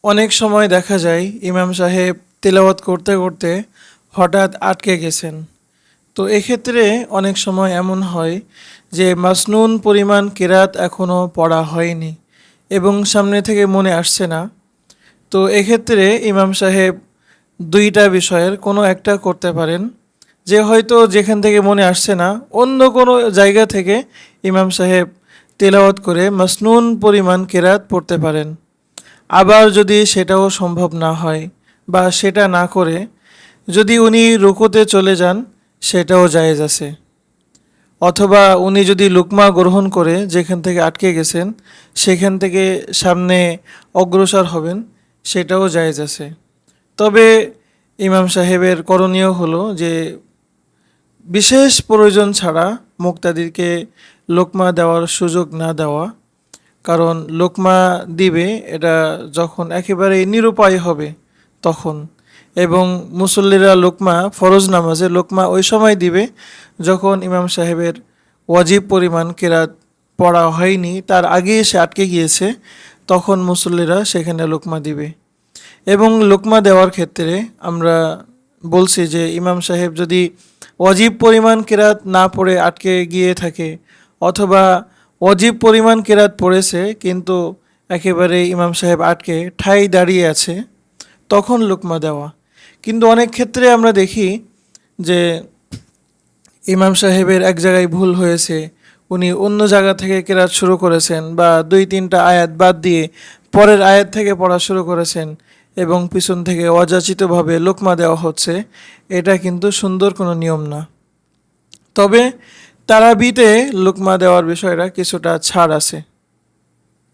অনেক সময় দেখা যায় ইমাম সাহেব তেলাওয়াত করতে করতে হঠাৎ আটকে গেছেন। তো এক্ষেত্রে অনেক সময় এমন হয় যে মাসনুন পরিমাণ কেরাত এখনও পড়া হয়নি এবং সামনে থেকে মনে আসছে না। তো এক্ষেত্রে ইমাম সাহেব দুইটা বিষয়ের কোনো একটা করতে পারেন, যে হয়তো যেখান থেকে মনে আসছে না অন্য কোনো জায়গা থেকে ইমাম সাহেব তেলাওয়াত করে মাসনুন পরিমাণ কেরাত পড়তে পারেন। আবার যদি সেটাও সম্ভব না হয় বা সেটা না করে যদি উনি রুকুতে চলে যান, সেটাও জায়েজ আছে। অথবা উনি যদি লুকমা গ্রহণ করে যেখান থেকে আটকে গেছেন সেখান থেকে সামনে অগ্রসর হবেন, সেটাও জায়েজ আছে। তবে ইমাম সাহেবের করণীয় হলো যে বিশেষ প্রয়োজন ছাড়া মুক্তাদিরকে লোকমা দেওয়ার সুযোগ না দেওয়া। কারণ লোকমা দিবে এটা যখন একেবারেই নিরুপায় হবে তখন, এবং মুসল্লিরা লোকমা ফরজ নামাজে লোকমা ওই সময় দিবে যখন ইমাম সাহেবের ওয়াজিব পরিমাণ কেরাত পড়া হয়নি, তার আগে সে আটকে গিয়েছে, তখন মুসল্লিরা সেখানে লোকমা দিবে। এবং লোকমা দেওয়ার ক্ষেত্রে আমরা বলছি যে ইমাম সাহেব যদি ওয়াজিব পরিমাণ কেরাত না পড়ে আটকে গিয়ে থাকে, অথবা অজীব পরিমাণ কেরাত পড়েছে কিন্তু একেবারে ইমাম সাহেব আটকে ঠাই দাঁড়িয়ে আছে, তখন লুকমা দেওয়া। কিন্তু অনেক ক্ষেত্রে আমরা দেখি যে ইমাম সাহেবের এক জায়গায় ভুল হয়েছে, উনি অন্য জায়গা থেকে কেরাত শুরু করেছেন বা দুই তিনটা আয়াত বাদ দিয়ে পরের আয়াত থেকে পড়া শুরু করেছেন এবং পিছন থেকে অযাচিতভাবে লোকমা দেওয়া হচ্ছে। এটা কিন্তু সুন্দর কোনো নিয়ম না। তবে তারাবিতে লোকমা দেওয়ার বিষয়টা কিছুটা ছাড় আছে।